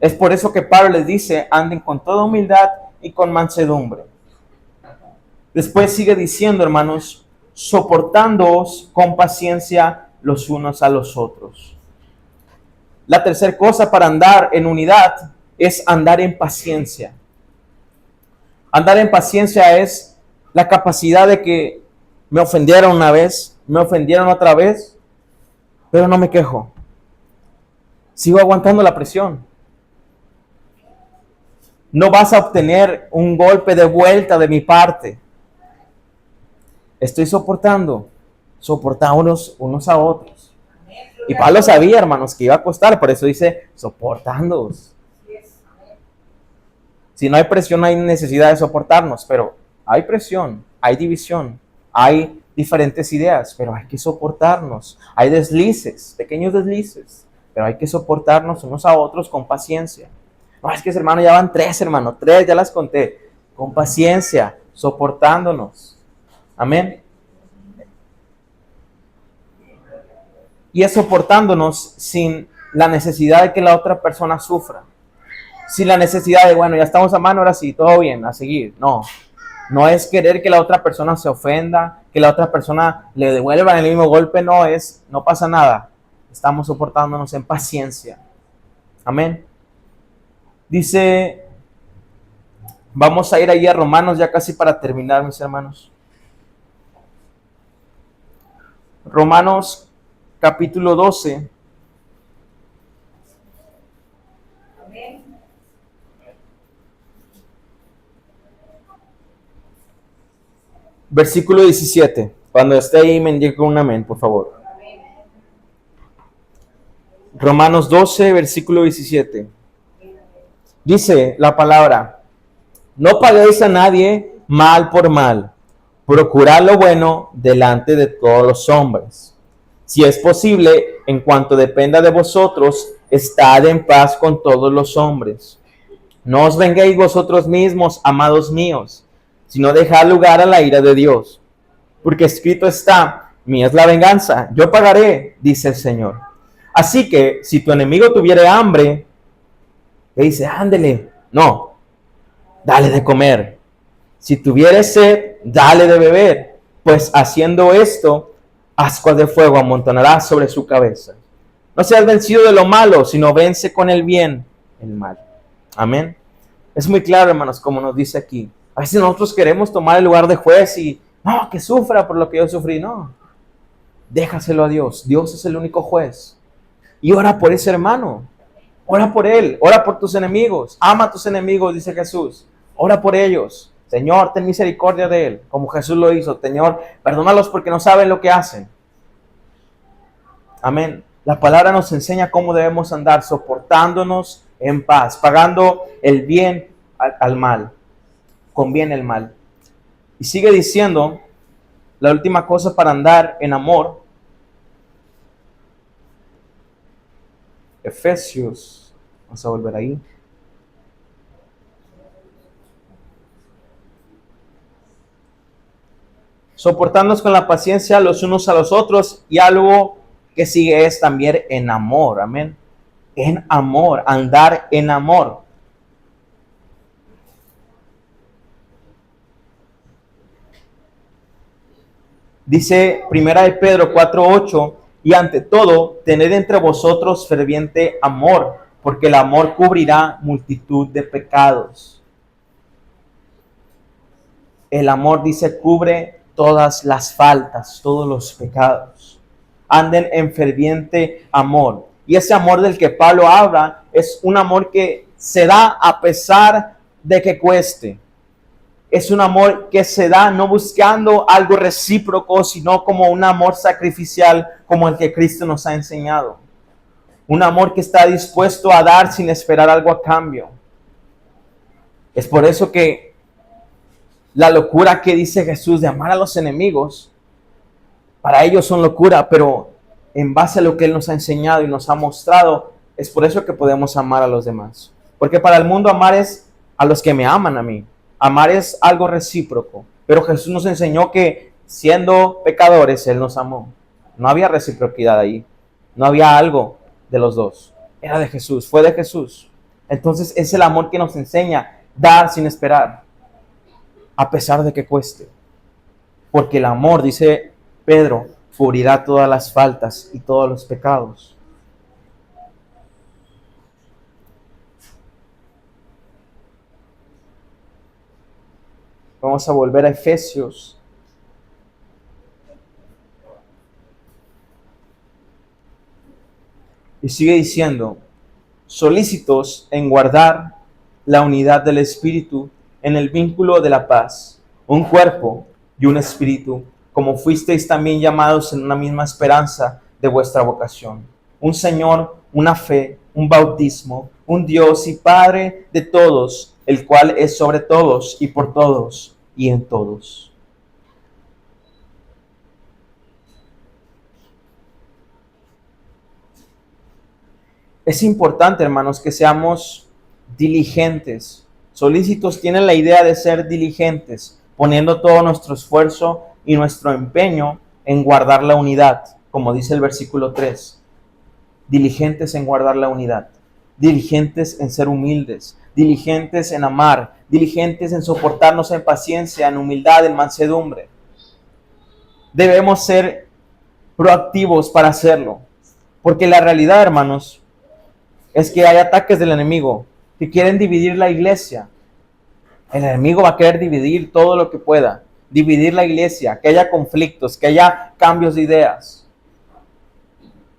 Es por eso que Pablo les dice, anden con toda humildad y con mansedumbre. Después sigue diciendo, hermanos, soportándoos con paciencia los unos a los otros. La tercera cosa para andar en unidad es andar en paciencia. Andar en paciencia es la capacidad de que me ofendieron una vez, me ofendieron otra vez, pero no me quejo. Sigo aguantando la presión. No vas a obtener un golpe de vuelta de mi parte. Estoy soportándonos unos a otros. Y Pablo sabía, hermanos, que iba a costar, por eso dice, soportándonos. Si no hay presión, no hay necesidad de soportarnos, pero hay presión, hay división, hay diferentes ideas, pero hay que soportarnos. Hay deslices, pequeños deslices, pero hay que soportarnos unos a otros con paciencia. No, es que hermano, ya van 3, hermano, 3, ya las conté. Con paciencia, soportándonos. Amén. Y es soportándonos sin la necesidad de que la otra persona sufra. Sin la necesidad de, bueno, ya estamos a mano, ahora sí, todo bien, a seguir. No, no es querer que la otra persona se ofenda, que la otra persona le devuelva el mismo golpe, no pasa nada. Estamos soportándonos en paciencia. Amén. Dice, vamos a ir ahí a Romanos ya casi para terminar, mis hermanos. Romanos capítulo 12. Versículo 17. Cuando esté ahí me indique un amén, por favor. Romanos 12, versículo 17. Dice la palabra, no paguéis a nadie mal por mal, procurad lo bueno delante de todos los hombres. Si es posible, en cuanto dependa de vosotros, estad en paz con todos los hombres. No os venguéis vosotros mismos, amados míos, sino dejad lugar a la ira de Dios. Porque escrito está, mía es la venganza, yo pagaré, dice el Señor. Así que, si tu enemigo tuviere hambre, le dice, ándele, no, dale de comer. Si tuviere sed, dale de beber, pues haciendo esto, ascuas de fuego amontonarás sobre su cabeza. No seas vencido de lo malo, sino vence con el bien el mal. Amén. Es muy claro, hermanos, como nos dice aquí. A veces nosotros queremos tomar el lugar de juez y, no, que sufra por lo que yo sufrí. No, déjaselo a Dios. Dios es el único juez. Y ora por ese hermano. Ora por él. Ora por tus enemigos. Ama a tus enemigos, dice Jesús. Ora por ellos. Señor, ten misericordia de él, como Jesús lo hizo. Señor, perdónalos porque no saben lo que hacen. Amén. La palabra nos enseña cómo debemos andar, soportándonos en paz, pagando el bien al mal, con bien el mal. Y sigue diciendo, la última cosa para andar en amor, Efesios, vamos a volver ahí. Soportándonos con la paciencia los unos a los otros, y algo que sigue es también en amor, amén. En amor, andar en amor. Dice Primera de Pedro 4:8, y ante todo, tened entre vosotros ferviente amor, porque el amor cubrirá multitud de pecados. El amor, dice, cubre todas las faltas, todos los pecados. anden en ferviente amor. Y ese amor del que Pablo habla es un amor que se da a pesar de que cueste. Es un amor que se da no buscando algo recíproco, sino como un amor sacrificial como el que Cristo nos ha enseñado. Un amor que está dispuesto a dar sin esperar algo a cambio. Es por eso que la locura que dice Jesús de amar a los enemigos, para ellos son locura, pero en base a lo que Él nos ha enseñado y nos ha mostrado, es por eso que podemos amar a los demás. Porque para el mundo amar es a los que me aman a mí. Amar es algo recíproco. Pero Jesús nos enseñó que siendo pecadores, Él nos amó. No había reciprocidad ahí. No había algo de los dos. Era de Jesús, fue de Jesús. Entonces es el amor que nos enseña dar sin esperar, a pesar de que cueste. Porque el amor, dice Pedro, cubrirá todas las faltas y todos los pecados. Vamos a volver a Efesios. Y sigue diciendo, solícitos en guardar la unidad del Espíritu en el vínculo de la paz, un cuerpo y un espíritu, como fuisteis también llamados en una misma esperanza de vuestra vocación. Un Señor, una fe, un bautismo, un Dios y Padre de todos, el cual es sobre todos y por todos y en todos. Es importante, hermanos, que seamos diligentes. Solícitos tienen la idea de ser diligentes, poniendo todo nuestro esfuerzo y nuestro empeño en guardar la unidad, como dice el versículo 3. Diligentes en guardar la unidad, diligentes en ser humildes, diligentes en amar, diligentes en soportarnos en paciencia, en humildad, en mansedumbre. Debemos ser proactivos para hacerlo, porque la realidad, hermanos, es que hay ataques del enemigo que quieren dividir la iglesia. El enemigo va a querer dividir todo lo que pueda, dividir la iglesia, que haya conflictos, que haya cambios de ideas.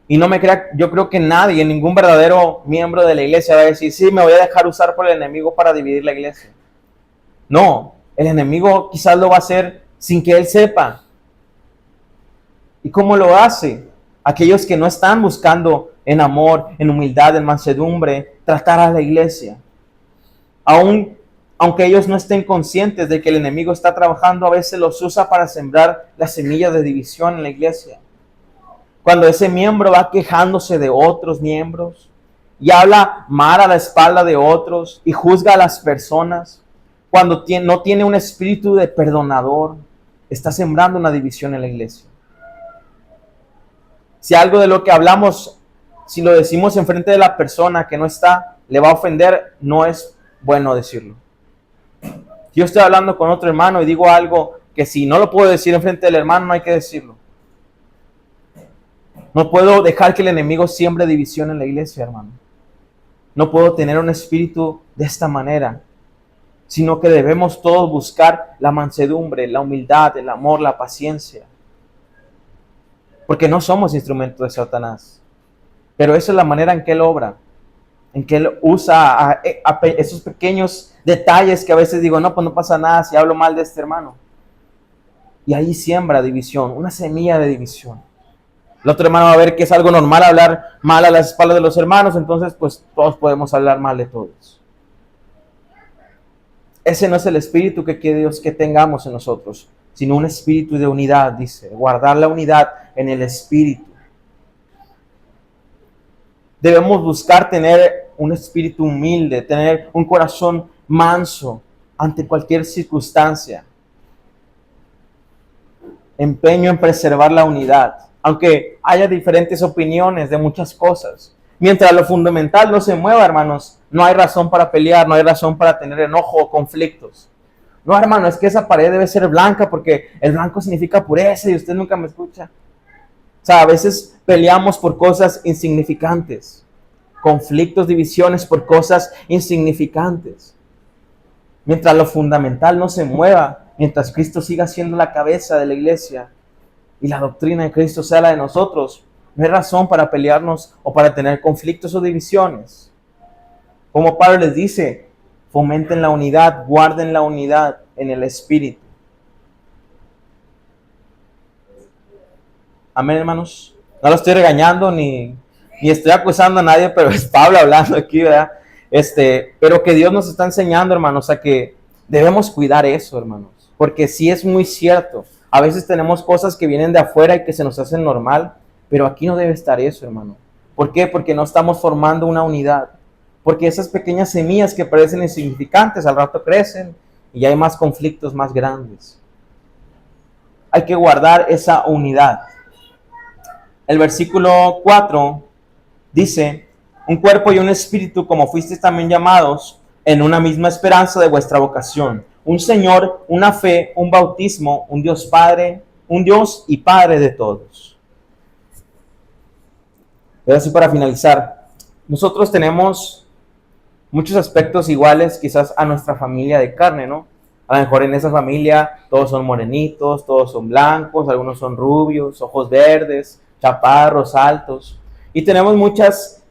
Y no me crea, yo creo que nadie, ningún verdadero miembro de la iglesia va a decir, sí, me voy a dejar usar por el enemigo para dividir la iglesia. No, el enemigo quizás lo va a hacer sin que él sepa. ¿Y cómo lo hace? Aquellos que no están buscando en amor, en humildad, en mansedumbre, tratar a la iglesia. Aunque ellos no estén conscientes de que el enemigo está trabajando, a veces los usa para sembrar las semillas de división en la iglesia. Cuando ese miembro va quejándose de otros miembros y habla mal a la espalda de otros y juzga a las personas, cuando no tiene un espíritu de perdonador, está sembrando una división en la iglesia. Si algo de lo que hablamos, si lo decimos enfrente de la persona que no está, le va a ofender, no es bueno decirlo. Si yo estoy hablando con otro hermano y digo algo que si no lo puedo decir enfrente del hermano, no hay que decirlo. No puedo dejar que el enemigo siembre división en la iglesia, hermano. No puedo tener un espíritu de esta manera, sino que debemos todos buscar la mansedumbre, la humildad, el amor, la paciencia. Porque no somos instrumentos de Satanás. Pero esa es la manera en que él obra, en que él usa a esos pequeños detalles que a veces digo, no, pues no pasa nada si hablo mal de este hermano. Y ahí siembra división, una semilla de división. El otro hermano va a ver que es algo normal hablar mal a las espaldas de los hermanos, entonces pues todos podemos hablar mal de todos. Ese no es el espíritu que quiere Dios que tengamos en nosotros, sino un espíritu de unidad, dice, guardar la unidad en el espíritu. Debemos buscar tener un espíritu humilde, tener un corazón manso ante cualquier circunstancia. Empeño en preservar la unidad, aunque haya diferentes opiniones de muchas cosas. Mientras lo fundamental no se mueva, hermanos, no hay razón para pelear, no hay razón para tener enojo o conflictos. No, hermano, es que esa pared debe ser blanca porque el blanco significa pureza y usted nunca me escucha. O sea, a veces peleamos por cosas insignificantes, conflictos, divisiones por cosas insignificantes. Mientras lo fundamental no se mueva, mientras Cristo siga siendo la cabeza de la iglesia, y la doctrina de Cristo sea la de nosotros, no hay razón para pelearnos o para tener conflictos o divisiones. Como Pablo les dice, fomenten la unidad, guarden la unidad en el Espíritu. Amén, hermanos. No lo estoy regañando ni estoy acusando a nadie, pero es Pablo hablando aquí, ¿verdad? Pero que Dios nos está enseñando, hermanos, a que debemos cuidar eso, hermanos. Porque sí es muy cierto. A veces tenemos cosas que vienen de afuera y que se nos hacen normal, pero aquí no debe estar eso, hermano. ¿Por qué? Porque no estamos formando una unidad. Porque esas pequeñas semillas que parecen insignificantes al rato crecen y hay más conflictos más grandes. Hay que guardar esa unidad. El versículo 4 dice, un cuerpo y un espíritu como fuisteis también llamados en una misma esperanza de vuestra vocación. Un Señor, una fe, un bautismo, un Dios Padre, un Dios y Padre de todos. Pero así para finalizar, nosotros tenemos muchos aspectos iguales quizás a nuestra familia de carne, ¿no? A lo mejor en esa familia todos son morenitos, todos son blancos, algunos son rubios, ojos verdes, chaparros, altos. Y tenemos muchas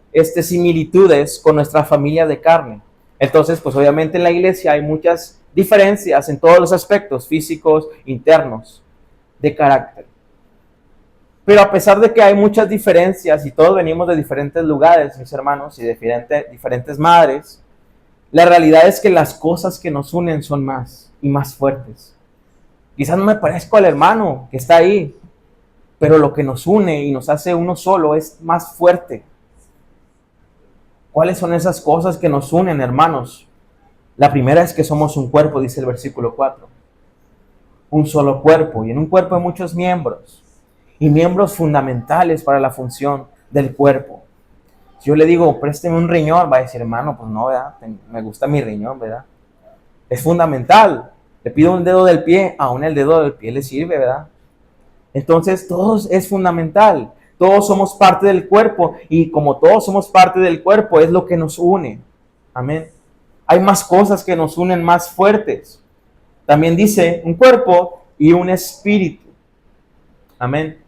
similitudes con nuestra familia de carne. Entonces, pues obviamente en la iglesia hay muchas diferencias en todos los aspectos físicos, internos, de carácter. Pero a pesar de que hay muchas diferencias y todos venimos de diferentes lugares, mis hermanos, y de diferentes madres, la realidad es que las cosas que nos unen son más y más fuertes. Quizás no me parezco al hermano que está ahí, pero lo que nos une y nos hace uno solo es más fuerte. ¿Cuáles son esas cosas que nos unen, hermanos? La primera es que somos un cuerpo, dice el versículo 4. Un solo cuerpo, y en un cuerpo hay muchos miembros, y miembros fundamentales para la función del cuerpo. Si yo le digo, présteme un riñón, va a decir, hermano, pues no, ¿verdad? Me gusta mi riñón, ¿verdad? Es fundamental. Le pido un dedo del pie, aún el dedo del pie le sirve, ¿verdad? Entonces, todo es fundamental. Todos somos parte del cuerpo, y como todos somos parte del cuerpo, es lo que nos une. Amén. Hay más cosas que nos unen más fuertes. También dice, un cuerpo y un espíritu. Amén.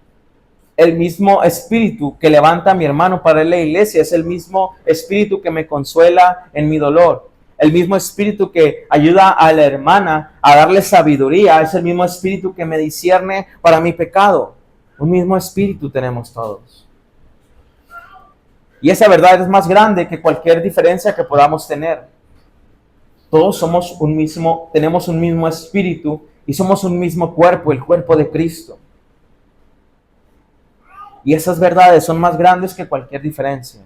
El mismo espíritu que levanta a mi hermano para la iglesia es el mismo espíritu que me consuela en mi dolor. El mismo espíritu que ayuda a la hermana a darle sabiduría es el mismo espíritu que me discierne para mi pecado. Un mismo espíritu tenemos todos. Y esa verdad es más grande que cualquier diferencia que podamos tener. Todos somos tenemos un mismo espíritu y somos un mismo cuerpo, el cuerpo de Cristo. Y esas verdades son más grandes que cualquier diferencia.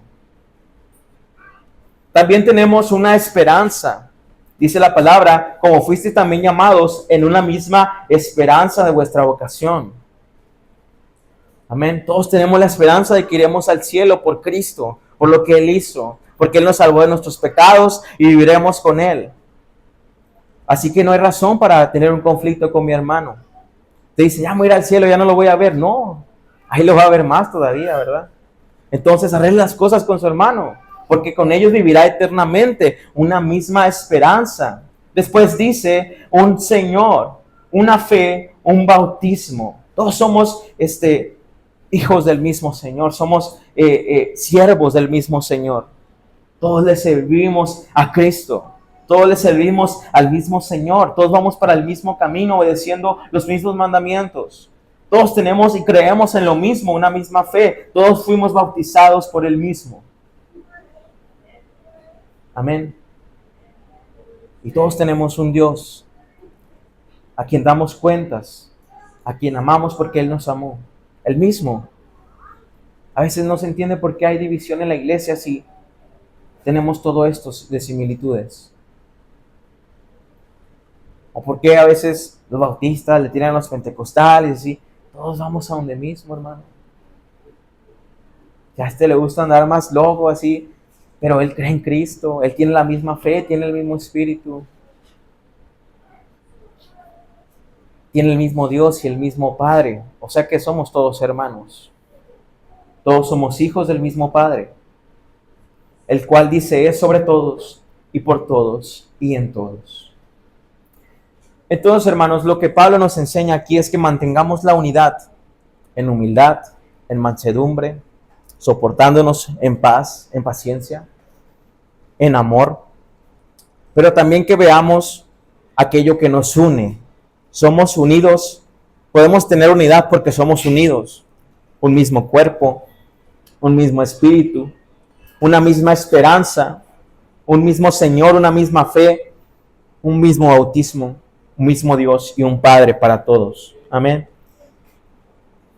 También tenemos una esperanza. Dice la palabra, como fuisteis también llamados en una misma esperanza de vuestra vocación. Amén. Todos tenemos la esperanza de que iremos al cielo por Cristo, por lo que Él hizo, porque Él nos salvó de nuestros pecados y viviremos con Él. Así que no hay razón para tener un conflicto con mi hermano. Te dice, ya voy a ir al cielo, ya no lo voy a ver. No, ahí lo va a ver más todavía, ¿verdad? Entonces arregle las cosas con su hermano, porque con ellos vivirá eternamente una misma esperanza. Después dice, un Señor, una fe, un bautismo. Todos somos hijos del mismo Señor, somos siervos del mismo Señor. Todos le servimos a Cristo. Todos le servimos al mismo Señor. Todos vamos para el mismo camino, obedeciendo los mismos mandamientos. Todos tenemos y creemos en lo mismo, una misma fe. Todos fuimos bautizados por el mismo. Amén. Y todos tenemos un Dios a quien damos cuentas, a quien amamos porque Él nos amó. El mismo. A veces no se entiende por qué hay división en la iglesia si tenemos todo esto de similitudes. O por qué a veces los bautistas le tiran a los pentecostales y todos vamos a donde mismo, hermano. Ya a le gusta andar más loco así, pero él cree en Cristo, él tiene la misma fe, tiene el mismo espíritu. Tiene el mismo Dios y el mismo Padre. O sea que somos todos hermanos. Todos somos hijos del mismo Padre, el cual dice es sobre todos y por todos y en todos. Entonces, hermanos, lo que Pablo nos enseña aquí es que mantengamos la unidad en humildad, en mansedumbre, soportándonos en paz, en paciencia, en amor, pero también que veamos aquello que nos une. Somos unidos, podemos tener unidad porque somos unidos, un mismo cuerpo, un mismo espíritu, una misma esperanza, un mismo Señor, una misma fe, un mismo bautismo, un mismo Dios y un Padre para todos. Amén.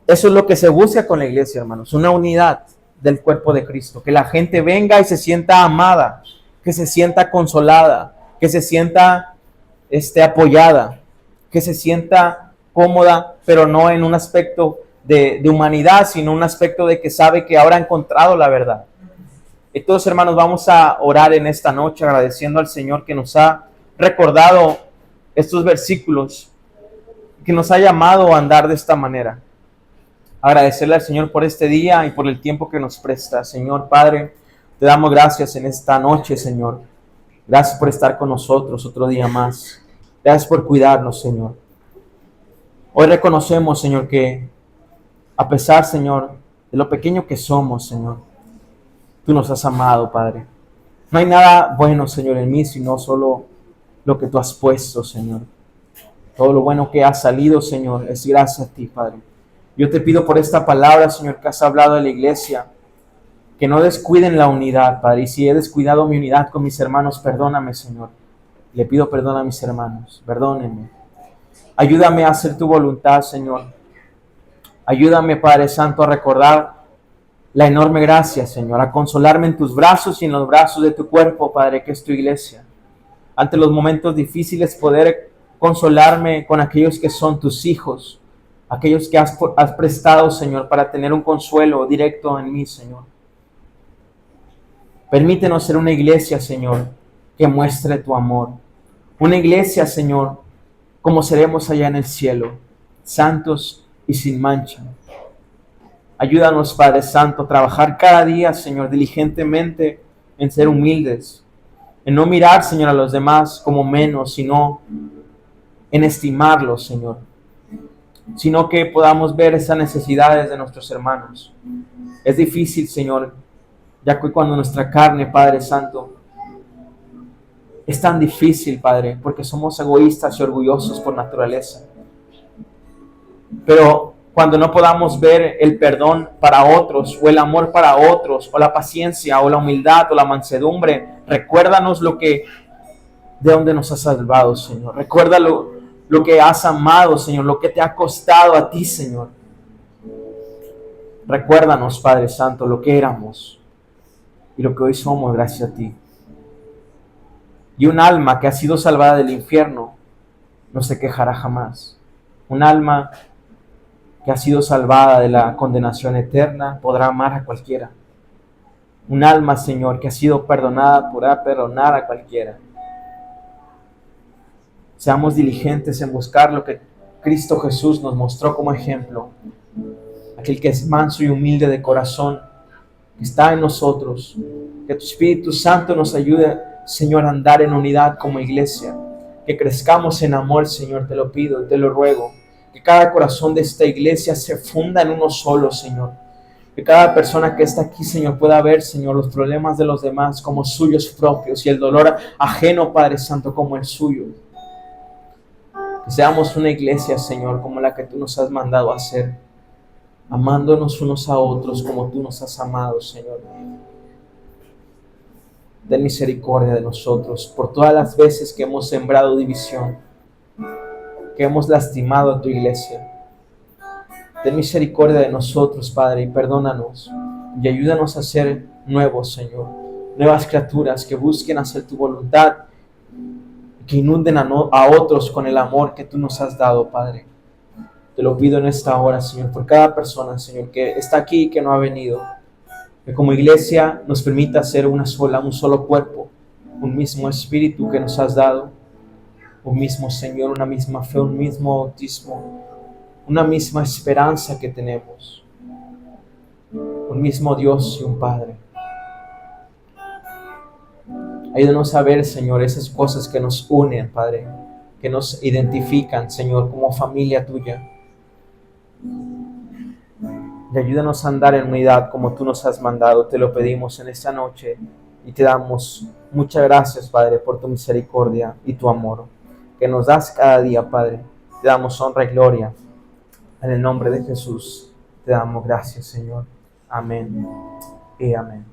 Eso es lo que se busca con la iglesia, hermanos, una unidad del cuerpo de Cristo, que la gente venga y se sienta amada, que se sienta consolada, que se sienta apoyada, que se sienta cómoda, pero no en un aspecto de humanidad, sino un aspecto de que sabe que ahora ha encontrado la verdad. Entonces, hermanos, vamos a orar en esta noche agradeciendo al Señor que nos ha recordado estos versículos, que nos ha llamado a andar de esta manera. Agradecerle al Señor por este día y por el tiempo que nos presta. Señor Padre, te damos gracias en esta noche, Señor. Gracias por estar con nosotros otro día más. Gracias por cuidarnos, Señor. Hoy reconocemos, Señor, que a pesar, Señor, de lo pequeño que somos, Señor, tú nos has amado, Padre. No hay nada bueno, Señor, en mí, sino solo lo que tú has puesto, Señor. Todo lo bueno que ha salido, Señor, es gracias a ti, Padre. Yo te pido por esta palabra, Señor, que has hablado de la iglesia, que no descuiden la unidad, Padre. Y si he descuidado mi unidad con mis hermanos, perdóname, Señor. Le pido perdón a mis hermanos, perdónenme. Ayúdame a hacer tu voluntad, Señor. Ayúdame, Padre Santo, a recordar la enorme gracia, Señor, a consolarme en tus brazos y en los brazos de tu cuerpo, Padre, que es tu iglesia. Ante los momentos difíciles, poder consolarme con aquellos que son tus hijos, aquellos que has prestado, Señor, para tener un consuelo directo en mí, Señor. Permítenos ser una iglesia, Señor, que muestre tu amor. Una iglesia, Señor, como seremos allá en el cielo, santos y sin mancha. Ayúdanos, Padre Santo, a trabajar cada día, Señor, diligentemente en ser humildes, en no mirar, Señor, a los demás como menos, sino en estimarlos, Señor, sino que podamos ver esas necesidades de nuestros hermanos. Es difícil, Señor, ya que cuando nuestra carne, Padre Santo, es tan difícil, Padre, porque somos egoístas y orgullosos por naturaleza. Pero cuando no podamos ver el perdón para otros, o el amor para otros, o la paciencia, o la humildad, o la mansedumbre, recuérdanos de dónde nos has salvado, Señor. Recuerda lo que has amado, Señor, lo que te ha costado a ti, Señor. Recuérdanos, Padre Santo, lo que éramos y lo que hoy somos gracias a ti. Y un alma que ha sido salvada del infierno no se quejará jamás. Un alma que ha sido salvada de la condenación eterna podrá amar a cualquiera. Un alma, Señor, que ha sido perdonada podrá perdonar a cualquiera. Seamos diligentes en buscar lo que Cristo Jesús nos mostró como ejemplo. Aquel que es manso y humilde de corazón, que está en nosotros. Que tu Espíritu Santo nos ayude, Señor, a andar en unidad como iglesia. Que crezcamos en amor, Señor, te lo pido y te lo ruego. Que cada corazón de esta iglesia se funda en uno solo, Señor. Que cada persona que está aquí, Señor, pueda ver, Señor, los problemas de los demás como suyos propios y el dolor ajeno, Padre Santo, como el suyo. Que seamos una iglesia, Señor, como la que tú nos has mandado a hacer, amándonos unos a otros como tú nos has amado, Señor. Ten misericordia de nosotros por todas las veces que hemos sembrado división, que hemos lastimado a tu iglesia. Ten misericordia de nosotros, Padre, y perdónanos y ayúdanos a ser nuevos, Señor, nuevas criaturas que busquen hacer tu voluntad, que inunden a otros con el amor que tú nos has dado, Padre. Te lo pido en esta hora, Señor, por cada persona, Señor, que está aquí y que no ha venido. Que como iglesia nos permita ser una sola, un solo cuerpo, un mismo espíritu que nos has dado, un mismo Señor, una misma fe, un mismo bautismo, una misma esperanza que tenemos, un mismo Dios y un Padre. Ayúdanos a ver, Señor, esas cosas que nos unen, Padre, que nos identifican, Señor, como familia tuya. y ayúdanos a andar en unidad como tú nos has mandado. Te lo pedimos en esta noche y te damos muchas gracias, Padre, por tu misericordia y tu amor que nos das cada día, Padre. Te damos honra y gloria. En el nombre de Jesús te damos gracias, Señor. Amén y amén.